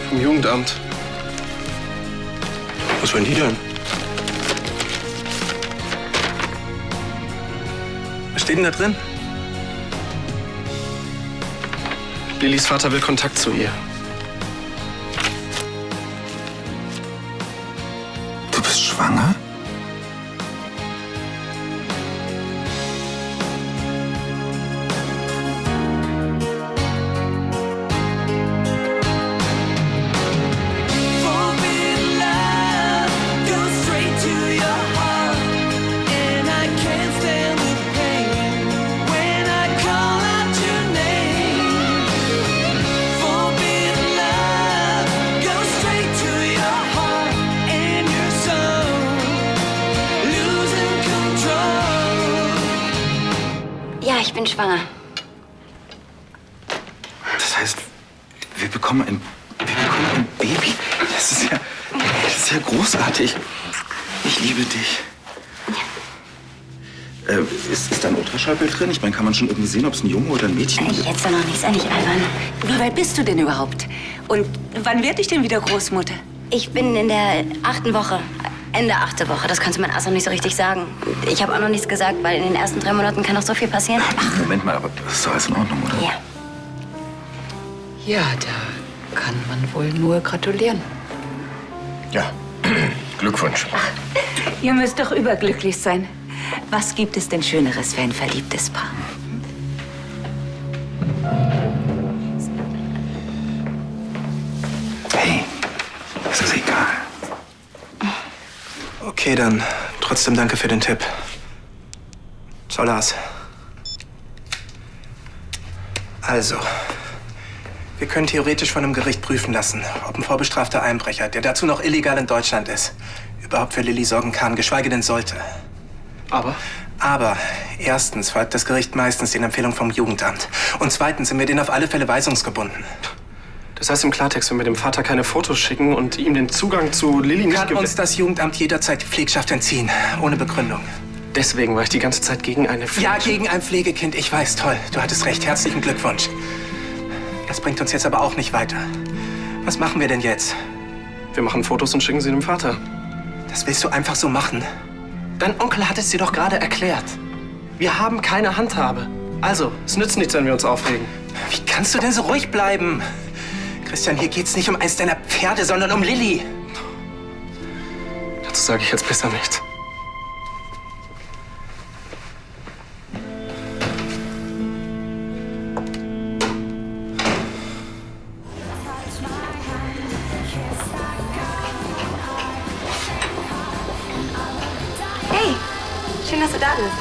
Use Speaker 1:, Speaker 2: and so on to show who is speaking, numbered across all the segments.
Speaker 1: Vom Jugendamt. Was wollen die denn? Was steht denn da drin? Lillys Vater will Kontakt zu ihr.
Speaker 2: Du bist schwanger?
Speaker 3: Ja, ich bin schwanger.
Speaker 2: Das heißt, wir bekommen ein Baby? Das ist ja großartig. Ich liebe dich. Ist da ein Ultraschallbild drin? Ich meine, kann man schon irgendwie sehen, ob es ein Junge oder ein Mädchen ist?
Speaker 3: Jetzt doch noch nicht, sei nicht albern.
Speaker 4: Wie weit bist du denn überhaupt? Und wann werde ich denn wieder Großmutter?
Speaker 3: Ich bin in der 8. Woche. Ende 8. Woche. Das kannst du mein Arzt noch nicht so richtig sagen. Ich habe auch noch nichts gesagt, weil in den ersten 3 Monaten kann noch so viel passieren.
Speaker 2: Ach, Moment mal, aber das ist doch alles in Ordnung, oder?
Speaker 3: Ja.
Speaker 4: Ja, da kann man wohl nur gratulieren.
Speaker 5: Ja, Glückwunsch.
Speaker 4: Ihr müsst doch überglücklich sein. Was gibt es denn Schöneres für ein verliebtes Paar?
Speaker 2: Hey, das ist egal.
Speaker 1: Okay, dann trotzdem danke für den Tipp. Ciao, Lars. Also, wir können theoretisch von einem Gericht prüfen lassen, ob ein vorbestrafter Einbrecher, der dazu noch illegal in Deutschland ist, überhaupt für Lilly sorgen kann, geschweige denn sollte. Aber erstens folgt das Gericht meistens den Empfehlungen vom Jugendamt. Und zweitens sind wir denen auf alle Fälle weisungsgebunden.
Speaker 6: Das heißt im Klartext, wenn wir dem Vater keine Fotos schicken und ihm den Zugang zu Lilly nicht
Speaker 1: Kann uns das Jugendamt jederzeit die Pflegschaft entziehen, ohne Begründung.
Speaker 6: Deswegen war ich die ganze Zeit gegen eine Pflege.
Speaker 1: Ja, gegen ein Pflegekind, ich weiß, toll. Du hattest recht, herzlichen Glückwunsch. Das bringt uns jetzt aber auch nicht weiter. Was machen wir denn jetzt?
Speaker 6: Wir machen Fotos und schicken sie dem Vater.
Speaker 1: Das willst du einfach so machen?
Speaker 6: Dein Onkel hat es dir doch gerade erklärt. Wir haben keine Handhabe. Also, es nützt nichts, wenn wir uns aufregen.
Speaker 1: Wie kannst du denn so ruhig bleiben? Christian, hier geht's nicht um eins deiner Pferde, sondern um Lilly.
Speaker 6: Dazu sage ich jetzt besser nichts.
Speaker 7: Hey, schön, dass du da bist.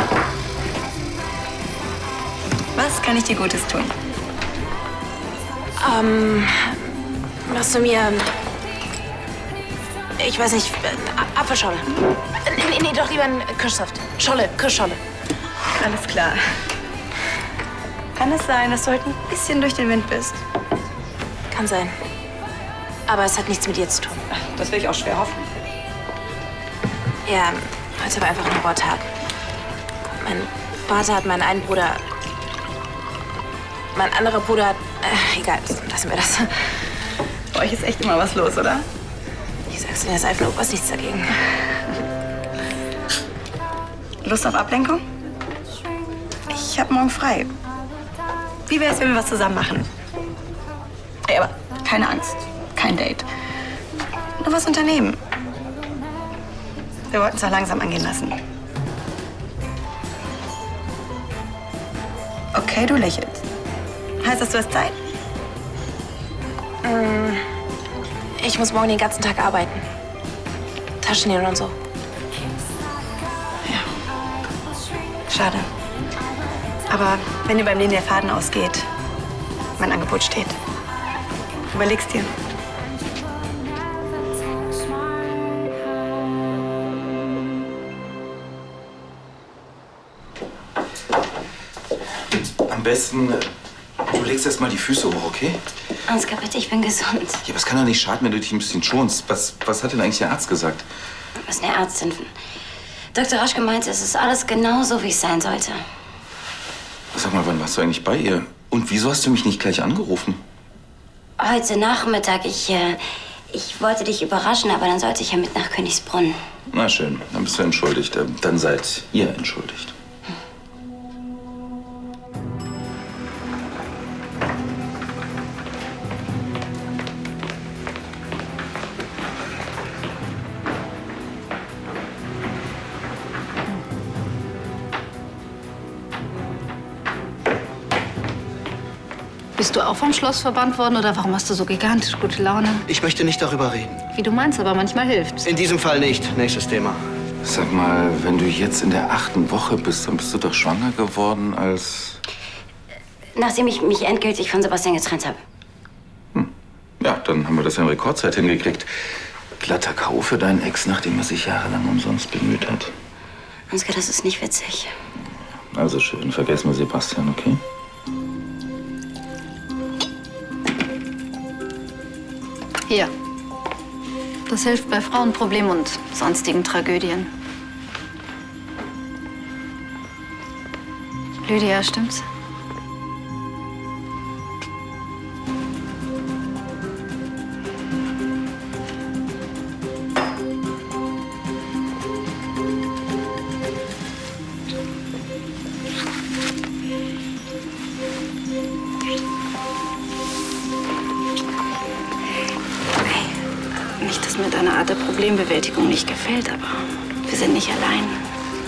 Speaker 7: Was kann ich dir Gutes tun?
Speaker 8: Machst du mir, ich weiß nicht, Apfelscholle? Nee, doch lieber einen Kirschsaft. Kirschscholle.
Speaker 7: Alles klar. Kann es sein, dass du heute ein bisschen durch den Wind bist?
Speaker 8: Kann sein. Aber es hat nichts mit dir zu tun.
Speaker 7: Das will ich auch schwer hoffen.
Speaker 8: Ja, heute war einfach ein Horrortag. Mein Vater hat meinen einen Bruder... Mein anderer Bruder hat... egal, lassen wir das.
Speaker 7: Bei euch ist echt immer was los, oder?
Speaker 8: Ich sag's dir, das Eifenlob was nichts dagegen.
Speaker 7: Lust auf Ablenkung? Ich hab morgen frei. Wie wär's, wenn wir was zusammen machen? Ey, aber keine Angst. Kein Date. Nur was unternehmen. Wir wollten es auch langsam angehen lassen. Okay, du lächelst. Heißt das, du hast Zeit?
Speaker 8: Ich muss morgen den ganzen Tag arbeiten. Taschen nähen und so.
Speaker 7: Schade. Aber wenn dir beim Nähen der Faden ausgeht, mein Angebot steht. Überleg's dir.
Speaker 2: Am besten, du legst erst mal die Füße hoch, okay?
Speaker 3: Ansgar, bitte, ich bin gesund.
Speaker 2: Ja, aber es kann doch nicht schaden, wenn du dich ein bisschen schonst. Was hat denn eigentlich der Arzt gesagt?
Speaker 3: Was eine Ärztin. Dr. Raschke meinte, es ist alles genau so, wie es sein sollte.
Speaker 2: Sag mal, wann warst du eigentlich bei ihr? Und wieso hast du mich nicht gleich angerufen?
Speaker 3: Heute Nachmittag. Ich wollte dich überraschen, aber dann sollte ich ja mit nach Königsbrunn.
Speaker 2: Na schön, dann bist du entschuldigt. Dann seid ihr entschuldigt.
Speaker 9: Bist du auch vom Schloss verbannt worden oder warum hast du so gigantisch gute Laune?
Speaker 6: Ich möchte nicht darüber reden.
Speaker 9: Wie du meinst, aber manchmal hilft's.
Speaker 6: In diesem Fall nicht. Nächstes Thema.
Speaker 2: Sag mal, wenn du jetzt in der 8. Woche bist, dann bist du doch schwanger geworden als...
Speaker 3: Nachdem ich mich endgültig von Sebastian getrennt habe.
Speaker 2: Ja, dann haben wir das ja in Rekordzeit hingekriegt. Glatter K.O. für deinen Ex, nachdem er sich jahrelang umsonst bemüht hat.
Speaker 3: Ansgar, das ist nicht witzig.
Speaker 2: Also schön, vergessen wir Sebastian, okay?
Speaker 9: Hier. Das hilft bei Frauenproblemen und sonstigen Tragödien. Lydia, stimmt's? Nicht, dass mir deine Art der Problembewältigung nicht gefällt, aber wir sind nicht allein.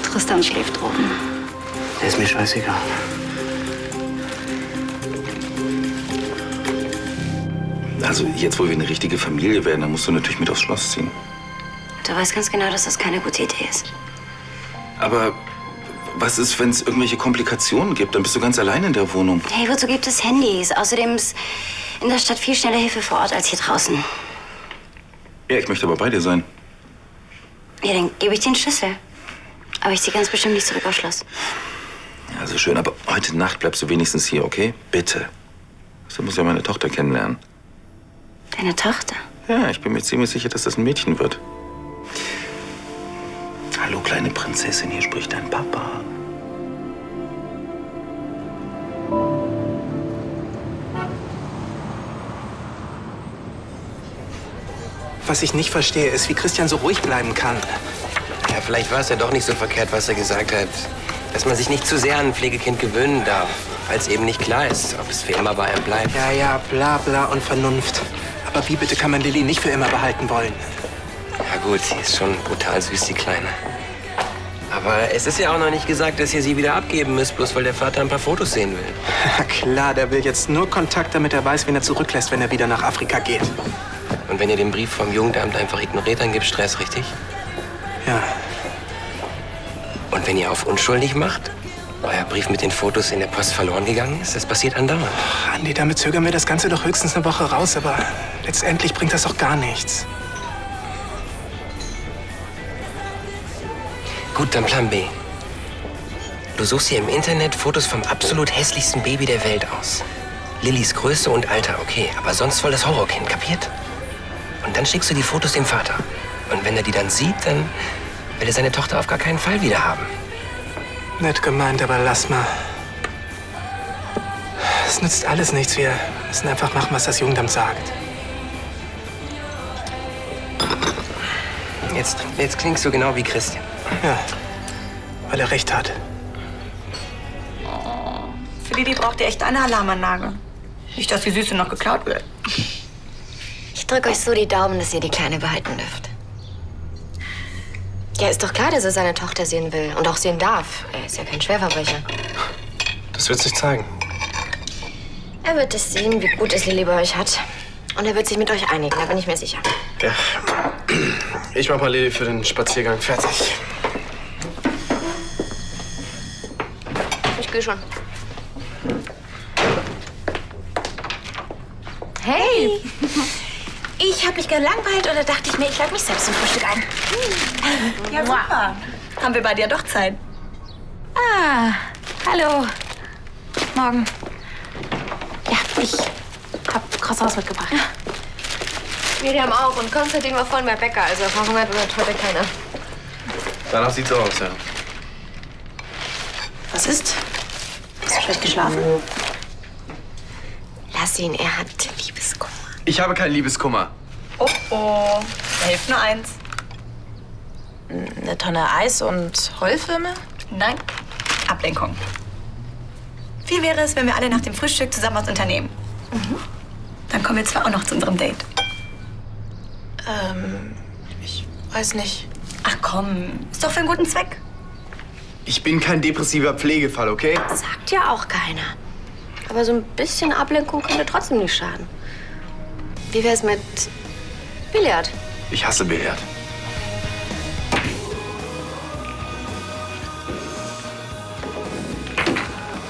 Speaker 9: Tristan schläft oben.
Speaker 6: Der ist mir scheißegal.
Speaker 2: Also jetzt, wo wir eine richtige Familie werden, dann musst du natürlich mit aufs Schloss ziehen.
Speaker 3: Du weißt ganz genau, dass das keine gute Idee ist.
Speaker 2: Aber was ist, wenn es irgendwelche Komplikationen gibt? Dann bist du ganz allein in der Wohnung.
Speaker 3: Hey, wozu gibt es Handys? Außerdem ist in der Stadt viel schneller Hilfe vor Ort als hier draußen.
Speaker 2: Ja, ich möchte aber bei dir sein.
Speaker 3: Ja, dann gebe ich dir den Schlüssel. Aber ich ziehe ganz bestimmt nicht zurück aufs Schloss.
Speaker 2: Ja, also schön, aber heute Nacht bleibst du wenigstens hier, okay? Bitte. Du musst ja meine Tochter kennenlernen.
Speaker 3: Deine Tochter?
Speaker 2: Ja, ich bin mir ziemlich sicher, dass das ein Mädchen wird. Hallo, kleine Prinzessin, hier spricht dein Papa.
Speaker 1: Was ich nicht verstehe, ist, wie Christian so ruhig bleiben kann.
Speaker 5: Ja, vielleicht war es ja doch nicht so verkehrt, was er gesagt hat. Dass man sich nicht zu sehr an ein Pflegekind gewöhnen darf, weil es eben nicht klar ist, ob es für immer bei einem bleibt.
Speaker 1: Ja, ja, bla bla und Vernunft. Aber wie bitte kann man Lilly nicht für immer behalten wollen?
Speaker 5: Ja gut, sie ist schon brutal süß, die Kleine. Aber es ist ja auch noch nicht gesagt, dass ihr sie wieder abgeben müsst, bloß weil der Vater ein paar Fotos sehen will.
Speaker 1: Na klar, der will jetzt nur Kontakt, damit er weiß, wen er zurücklässt, wenn er wieder nach Afrika geht.
Speaker 5: Und wenn ihr den Brief vom Jugendamt einfach ignoriert, dann gibt's Stress, richtig?
Speaker 1: Ja.
Speaker 5: Und wenn ihr auf unschuldig macht, euer Brief mit den Fotos in der Post verloren gegangen ist, das passiert andauernd.
Speaker 1: Ach, Andi, damit zögern wir das Ganze doch höchstens eine Woche raus, aber letztendlich bringt das doch gar nichts.
Speaker 5: Gut, dann Plan B. Du suchst hier im Internet Fotos vom absolut hässlichsten Baby der Welt aus. Lillys Größe und Alter, okay, aber sonst voll das Horrorkind, kapiert? Und dann schickst du die Fotos dem Vater. Und wenn er die dann sieht, dann will er seine Tochter auf gar keinen Fall wieder haben.
Speaker 1: Nett gemeint, aber lass mal. Es nützt alles nichts. Wir müssen einfach machen, was das Jugendamt sagt.
Speaker 5: Jetzt klingst du genau wie Christian.
Speaker 1: Ja, weil er recht hat.
Speaker 7: Für Lili braucht ihr echt eine Alarmanlage. Nicht, dass die Süße noch geklaut wird.
Speaker 8: Ich drücke euch so die Daumen, dass ihr die Kleine behalten dürft. Ja, ist doch klar, dass er seine Tochter sehen will und auch sehen darf. Er ist ja kein Schwerverbrecher.
Speaker 6: Das wird sich zeigen.
Speaker 8: Er wird es sehen, wie gut es Lilly bei euch hat. Und er wird sich mit euch einigen, da bin ich mir sicher.
Speaker 6: Ja. Ich mach mal Lilly für den Spaziergang fertig.
Speaker 8: Ich gehe schon. Hey! Ich habe mich gelangweilt oder dachte ich mir, ich lade mich selbst zum Frühstück ein.
Speaker 7: Ja, super. Haben wir bei dir doch Zeit.
Speaker 8: Ah, hallo. Morgen. Ja, ich hab Croissants mitgebracht. Wir haben auch und Konstantin war vorhin bei Bäcker, also verhungert wird heute keiner.
Speaker 6: Danach sieht's so aus, ja.
Speaker 8: Was ist? Hast du schlecht geschlafen? Lass ihn, er hat Liebeskummer.
Speaker 6: Ich habe keinen Liebeskummer.
Speaker 7: Oh, oh. Da hilft nur eins.
Speaker 8: Eine Tonne Eis und Heulfilme?
Speaker 7: Nein, Ablenkung. Wie wäre es, wenn wir alle nach dem Frühstück zusammen was unternehmen? Dann kommen wir zwar auch noch zu unserem Date.
Speaker 8: Ich weiß nicht.
Speaker 7: Ach komm, ist doch für einen guten Zweck.
Speaker 6: Ich bin kein depressiver Pflegefall, okay?
Speaker 8: Sagt ja auch keiner. Aber so ein bisschen Ablenkung könnte trotzdem nicht schaden. Wie wär's mit Billard?
Speaker 6: Ich hasse Billard.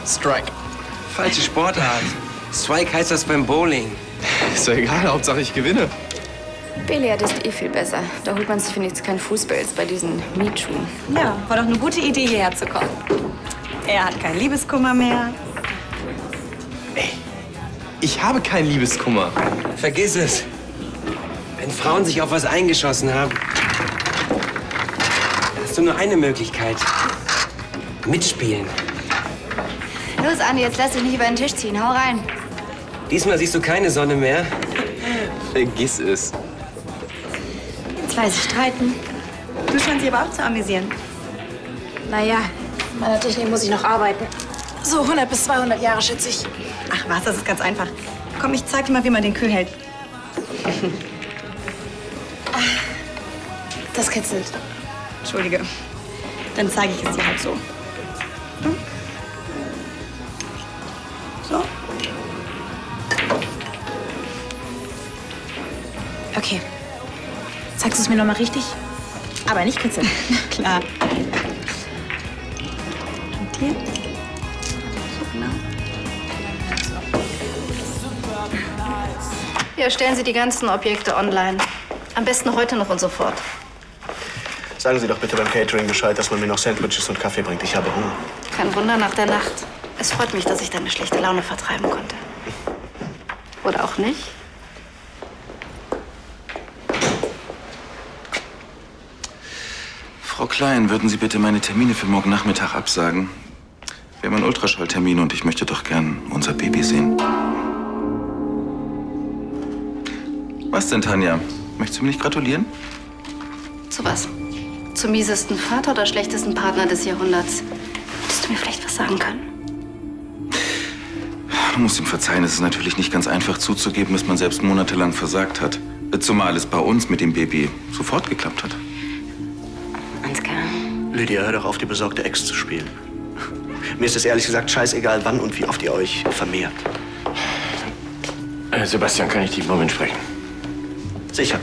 Speaker 6: Strike.
Speaker 5: Falsche Sportart. Strike heißt das beim Bowling.
Speaker 6: Ist doch egal, Hauptsache ich gewinne.
Speaker 9: Billard ist eh viel besser. Da holt man sich wenigstens keinen Fußpilz bei diesen Mietschuhen.
Speaker 7: Ja, war doch eine gute Idee, hierher zu kommen. Er hat keinen Liebeskummer mehr.
Speaker 6: Ich habe keinen Liebeskummer.
Speaker 5: Vergiss es. Wenn Frauen sich auf was eingeschossen haben, hast du nur eine Möglichkeit. Mitspielen.
Speaker 3: Los, Andi, jetzt lass dich nicht über den Tisch ziehen. Hau rein.
Speaker 5: Diesmal siehst du keine Sonne mehr.
Speaker 6: Vergiss es.
Speaker 3: Zwei sich streiten.
Speaker 7: Du scheinst dich aber auch zu amüsieren.
Speaker 8: Naja, an meiner Technik muss ich noch arbeiten. So 100 bis 200 Jahre, schätze ich.
Speaker 7: Ach was, das ist ganz einfach. Komm, ich zeig dir mal, wie man den Kühl hält.
Speaker 8: Das kitzelt.
Speaker 7: Entschuldige. Dann zeige ich es dir halt so. So.
Speaker 8: Okay. Zeigst du es mir noch mal richtig? Aber nicht kitzeln.
Speaker 7: Klar. Und hier? So genau.
Speaker 9: Ja, stellen Sie die ganzen Objekte online. Am besten heute noch und sofort.
Speaker 10: Sagen Sie doch bitte beim Catering Bescheid, dass man mir noch Sandwiches und Kaffee bringt. Ich habe Hunger.
Speaker 9: Kein Wunder nach der Nacht. Es freut mich, dass ich deine schlechte Laune vertreiben konnte. Oder auch nicht.
Speaker 2: Frau Klein, würden Sie bitte meine Termine für morgen Nachmittag absagen? Wir haben einen Ultraschalltermin und ich möchte doch gern unser Baby sehen. Was denn, Tanja? Möchtest du mir nicht gratulieren?
Speaker 9: Zu was? Zum miesesten Vater oder schlechtesten Partner des Jahrhunderts? Würdest du mir vielleicht was sagen können?
Speaker 2: Du musst ihm verzeihen, es ist natürlich nicht ganz einfach zuzugeben, dass man selbst monatelang versagt hat. Zumal es bei uns mit dem Baby sofort geklappt hat.
Speaker 3: Ansgar.
Speaker 10: Lydia, hör doch auf, die besorgte Ex zu spielen. Mir ist es ehrlich gesagt scheißegal, wann und wie oft ihr euch vermehrt.
Speaker 6: Sebastian, kann ich dich einen Moment sprechen?
Speaker 10: Sicher.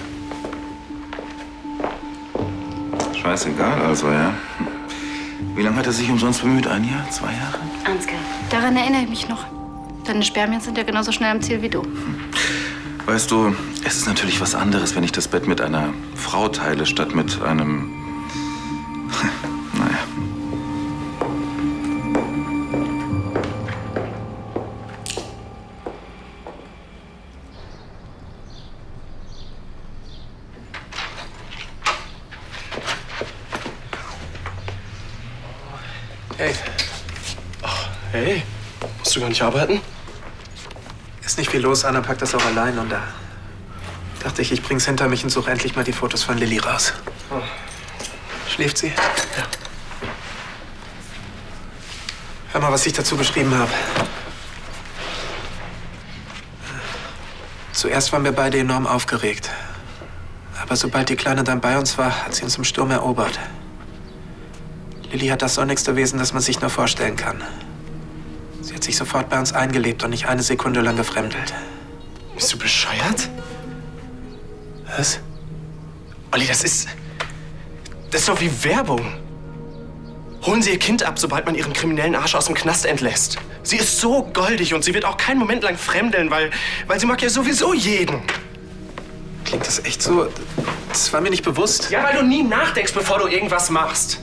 Speaker 2: Scheißegal also, ja? Wie lange hat er sich umsonst bemüht? 1 Jahr? 2 Jahre?
Speaker 9: Ansgar, daran erinnere ich mich noch. Deine Spermien sind ja genauso schnell am Ziel wie du.
Speaker 2: Weißt du, es ist natürlich was anderes, wenn ich das Bett mit einer Frau teile, statt mit einem... Naja.
Speaker 6: Hey. Hey, musst du gar nicht arbeiten?
Speaker 1: Ist nicht viel los, Anna packt das auch allein und da dachte ich bring's hinter mich und suche endlich mal die Fotos von Lilly raus. Schläft sie?
Speaker 6: Ja.
Speaker 1: Hör mal, was ich dazu geschrieben habe. Zuerst waren wir beide enorm aufgeregt. Aber sobald die Kleine dann bei uns war, hat sie uns im Sturm erobert. Lilly hat das sonnigste Wesen, das man sich nur vorstellen kann. Sie hat sich sofort bei uns eingelebt und nicht eine Sekunde lang gefremdelt.
Speaker 6: Bist du bescheuert?
Speaker 1: Was?
Speaker 6: Olli, das ist doch wie Werbung. Holen Sie Ihr Kind ab, sobald man Ihren kriminellen Arsch aus dem Knast entlässt. Sie ist so goldig und sie wird auch keinen Moment lang fremdeln, weil sie mag ja sowieso jeden.
Speaker 1: Klingt das echt so? Das war mir nicht bewusst.
Speaker 6: Ja, weil du nie nachdenkst, bevor du irgendwas machst.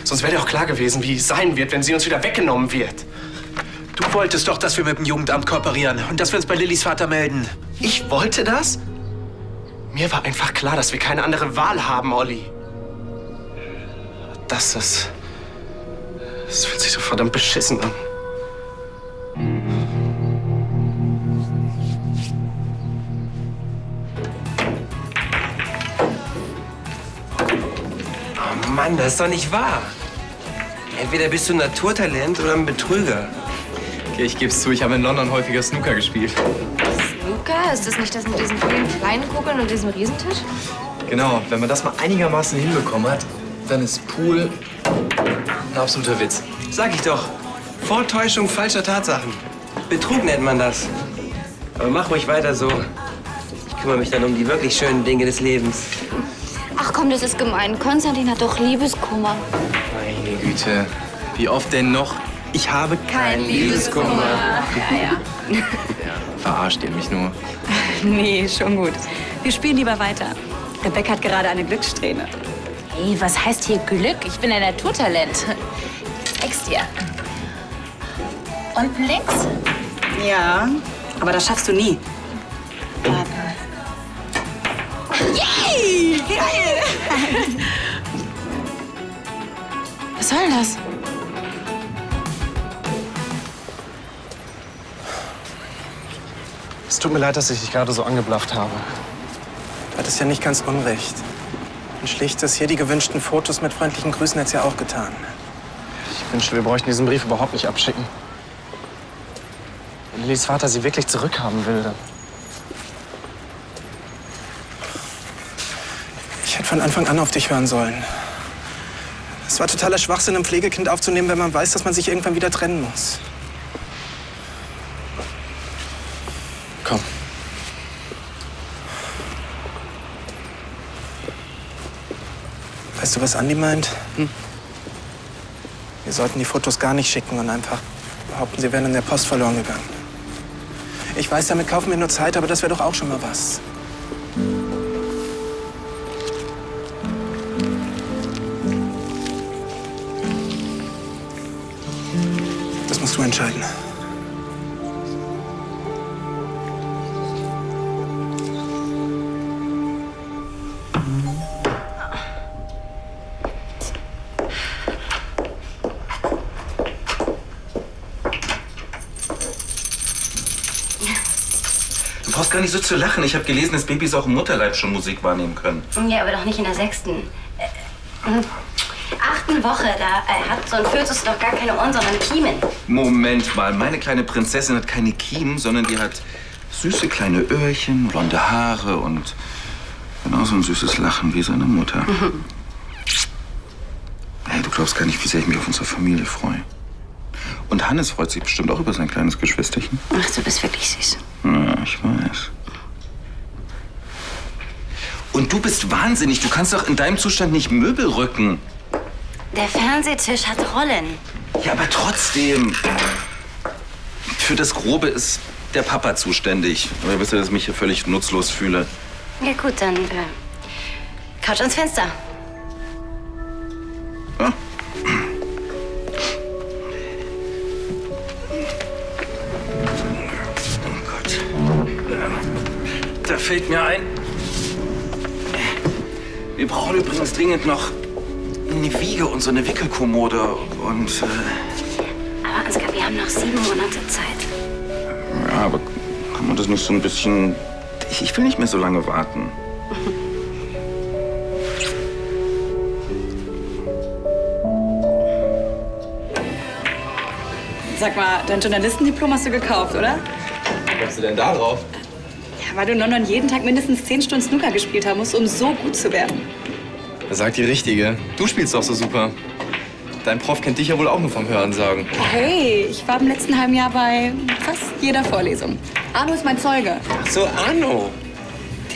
Speaker 6: Sonst wäre dir auch klar gewesen, wie es sein wird, wenn sie uns wieder weggenommen wird.
Speaker 1: Du wolltest doch, dass wir mit dem Jugendamt kooperieren und dass wir uns bei Lillys Vater melden.
Speaker 6: Ich wollte das? Mir war einfach klar, dass wir keine andere Wahl haben, Olli. Das fühlt sich so verdammt beschissen an.
Speaker 5: Mann, das ist doch nicht wahr. Entweder bist du ein Naturtalent oder ein Betrüger.
Speaker 6: Okay, ich geb's zu, ich habe in London häufiger Snooker gespielt.
Speaker 8: Snooker? Ist das nicht das mit diesen vielen kleinen Kugeln und diesem Riesentisch?
Speaker 6: Genau, wenn man das mal einigermaßen hinbekommen hat, dann ist Pool ein absoluter Witz.
Speaker 5: Sag ich doch. Vortäuschung falscher Tatsachen. Betrug nennt man das. Aber mach ruhig weiter so. Ich kümmere mich dann um die wirklich schönen Dinge des Lebens.
Speaker 3: Ach komm, das ist gemein. Konstantin hat doch Liebeskummer.
Speaker 6: Meine Güte, wie oft denn noch? Ich habe keinen Liebeskummer.
Speaker 7: Ja.
Speaker 6: Verarscht ihr mich nur?
Speaker 7: Nee, schon gut. Wir spielen lieber weiter. Rebecca hat gerade eine Glückssträhne.
Speaker 4: Hey, was heißt hier Glück? Ich bin ein Naturtalent. Zeig's dir. Unten links?
Speaker 7: Ja, aber das schaffst du nie. Yay! Geil!
Speaker 8: Was soll denn das?
Speaker 6: Es tut mir leid, dass ich dich gerade so angeblafft habe.
Speaker 1: Du hattest ja nicht ganz unrecht. Ein schlichtes, hier die gewünschten Fotos mit freundlichen Grüßen hätt's ja auch getan.
Speaker 6: Ich wünschte, wir bräuchten diesen Brief überhaupt nicht abschicken. Wenn Lillys Vater sie wirklich zurückhaben will, dann...
Speaker 1: Ich hätte von Anfang an auf dich hören sollen. Es war totaler Schwachsinn, ein Pflegekind aufzunehmen, wenn man weiß, dass man sich irgendwann wieder trennen muss.
Speaker 6: Komm.
Speaker 1: Weißt du, was Andi meint? Wir sollten die Fotos gar nicht schicken und einfach behaupten, sie wären in der Post verloren gegangen. Ich weiß, damit kaufen wir nur Zeit, aber das wäre doch auch schon mal was. Das musst du entscheiden.
Speaker 2: Du brauchst gar nicht so zu lachen. Ich habe gelesen, dass Babys auch im Mutterleib schon Musik wahrnehmen können.
Speaker 3: Ja, aber doch nicht in der 6. 8. Woche. Da hat so ein Fötus doch gar keine Ohren, sondern Kiemen.
Speaker 2: Moment mal, meine kleine Prinzessin hat keine Kiemen, sondern die hat süße kleine Öhrchen, blonde Haare und genauso ein süßes Lachen wie seine Mutter. Hey, du glaubst gar nicht, wie sehr ich mich auf unsere Familie freue. Und Hannes freut sich bestimmt auch über sein kleines Geschwisterchen.
Speaker 3: Ach, du bist wirklich süß.
Speaker 2: Ja, ich weiß. Und du bist wahnsinnig. Du kannst doch in deinem Zustand nicht Möbel rücken.
Speaker 3: Der Fernsehtisch hat Rollen.
Speaker 2: Ja, aber trotzdem. Für das Grobe ist der Papa zuständig. Aber ihr wisst ja, dass ich mich hier völlig nutzlos fühle.
Speaker 3: Ja gut, dann Couch ans Fenster.
Speaker 2: Ja. Oh Gott. Da fällt mir ein. Wir brauchen übrigens dringend noch eine Wiege und so eine Wickelkommode und...
Speaker 3: Aber Ansgar, wir haben noch 7 Monate Zeit.
Speaker 2: Ja, aber kann man das nicht so ein bisschen... Ich will nicht mehr so lange warten.
Speaker 7: Sag mal, dein Journalistendiplom hast du gekauft, oder?
Speaker 6: Wie kommst du denn da drauf?
Speaker 7: Ja, weil du in London jeden Tag mindestens 10 Stunden Snooker gespielt haben musst, um so gut zu werden.
Speaker 6: Das sagt die Richtige. Du spielst doch so super. Dein Prof kennt dich ja wohl auch nur vom Hörensagen.
Speaker 7: Hey, ich war im letzten halben Jahr bei fast jeder Vorlesung. Arno ist mein Zeuge.
Speaker 5: Ach so, Arno.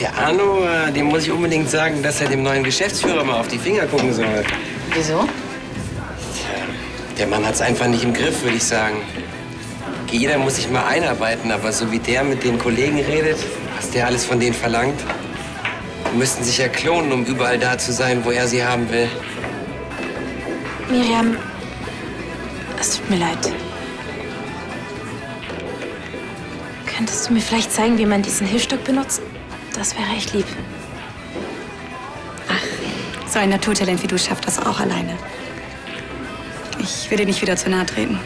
Speaker 5: Der Arno, dem muss ich unbedingt sagen, dass er dem neuen Geschäftsführer mal auf die Finger gucken soll.
Speaker 8: Wieso?
Speaker 5: Der Mann hat's einfach nicht im Griff, würde ich sagen. Jeder muss sich mal einarbeiten, aber so wie der mit den Kollegen redet, was der alles von denen verlangt, die müssten sich ja klonen, um überall da zu sein, wo er sie haben will.
Speaker 8: Miriam, es tut mir leid. Könntest du mir vielleicht zeigen, wie man diesen Hilfsstock benutzt? Das wäre echt lieb.
Speaker 7: So ein Naturtalent wie du schafft das auch alleine. Ich will dir nicht wieder zu nahe treten.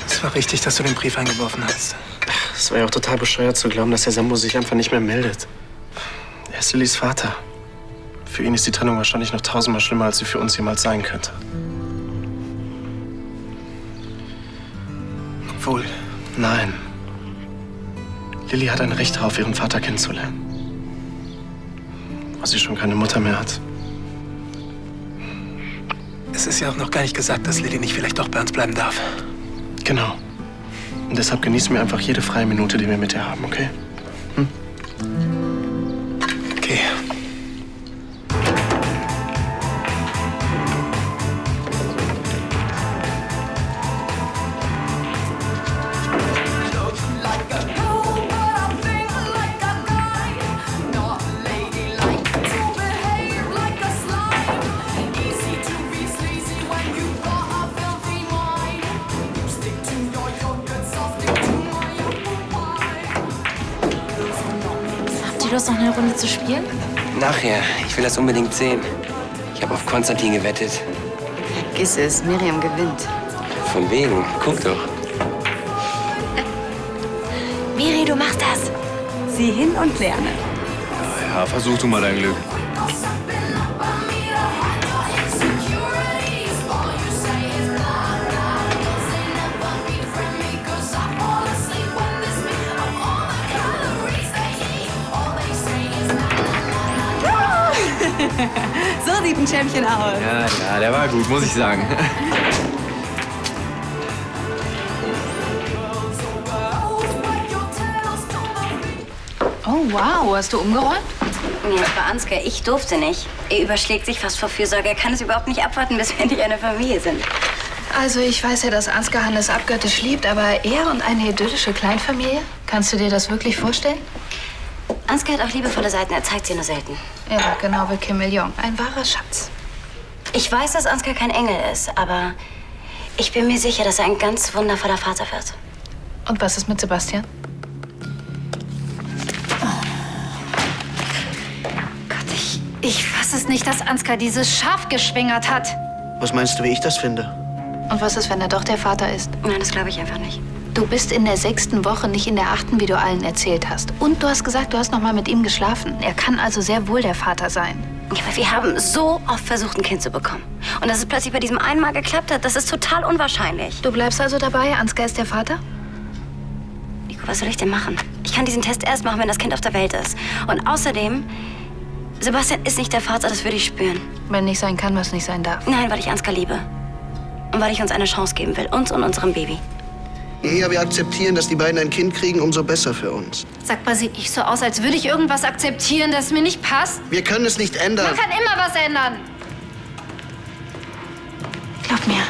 Speaker 1: Es war richtig, dass du den Brief eingeworfen hast.
Speaker 6: Es war ja auch total bescheuert zu glauben, dass der Sambo sich einfach nicht mehr meldet. Er ist Lillys Vater. Für ihn ist die Trennung wahrscheinlich noch 1000-mal schlimmer, als sie für uns jemals sein könnte.
Speaker 1: Obwohl,
Speaker 6: Nein. Lilly hat ein Recht darauf, ihren Vater kennenzulernen. Weil sie schon keine Mutter mehr hat.
Speaker 1: es ist ja auch noch gar nicht gesagt, dass Lilly nicht vielleicht doch bei uns bleiben darf.
Speaker 6: Genau. Und deshalb genießen wir einfach jede freie Minute, die wir mit ihr haben, okay?
Speaker 1: Okay.
Speaker 8: Habt ihr Lust, noch eine Runde zu spielen?
Speaker 5: Nachher. Ich will das unbedingt sehen. Ich habe auf Konstantin gewettet.
Speaker 9: Vergiss es, Miriam gewinnt.
Speaker 5: Von wegen. Guck doch.
Speaker 8: Miri, du machst das.
Speaker 4: Sieh hin und lerne.
Speaker 11: Ja, versuch du mal dein Glück.
Speaker 7: So sieht ein Champion aus.
Speaker 11: Ja, der war gut, muss ich sagen.
Speaker 8: Oh, wow. Hast du umgeräumt?
Speaker 3: Nee, das war Ansgar. Ich durfte nicht. Er überschlägt sich fast vor Fürsorge. Er kann es überhaupt nicht abwarten, bis wir endlich eine Familie sind.
Speaker 8: Also, ich weiß ja, dass Ansgar Hannes abgöttisch liebt, aber er und eine idyllische Kleinfamilie? Kannst du dir das wirklich vorstellen?
Speaker 3: Ansgar hat auch liebevolle Seiten. Er zeigt sie nur selten.
Speaker 8: Ja, genau wie Kim Il-jung. Ein wahrer Schatz.
Speaker 3: Ich weiß, dass Ansgar kein Engel ist, aber ich bin mir sicher, dass er ein ganz wundervoller Vater wird.
Speaker 8: Und was ist mit Sebastian? Ich fasse es nicht, dass Ansgar dieses Schaf geschwängert hat.
Speaker 10: Was meinst du, wie ich das finde?
Speaker 8: Und was ist, wenn er doch der Vater ist?
Speaker 3: Nein, das glaube ich einfach nicht.
Speaker 8: Du bist in der 6. Woche, nicht in der 8., wie du allen erzählt hast. Und du hast gesagt, du hast noch mal mit ihm geschlafen. Er kann also sehr wohl der Vater sein.
Speaker 3: Ja, aber wir haben so oft versucht, ein Kind zu bekommen. Und dass es plötzlich bei diesem einen Mal geklappt hat, das ist total unwahrscheinlich.
Speaker 8: Du bleibst also dabei, Ansgar ist der Vater?
Speaker 3: Nico, was soll ich denn machen? Ich kann diesen Test erst machen, wenn das Kind auf der Welt ist. Und außerdem, Sebastian ist nicht der Vater, das würde ich spüren.
Speaker 8: Wenn nicht sein kann, was nicht sein darf.
Speaker 3: Nein, weil ich Ansgar liebe. Und weil ich uns eine Chance geben will. Uns und unserem Baby.
Speaker 10: Je eher wir akzeptieren, dass die beiden ein Kind kriegen, umso besser für uns.
Speaker 8: Sag mal, sieht nicht so aus, als würde ich irgendwas akzeptieren, das mir nicht passt.
Speaker 10: Wir können es nicht ändern.
Speaker 8: Man kann immer was ändern. Glaub mir.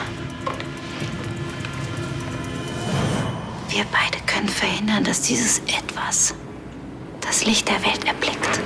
Speaker 8: Wir beide können verhindern, dass dieses Etwas das Licht der Welt erblickt.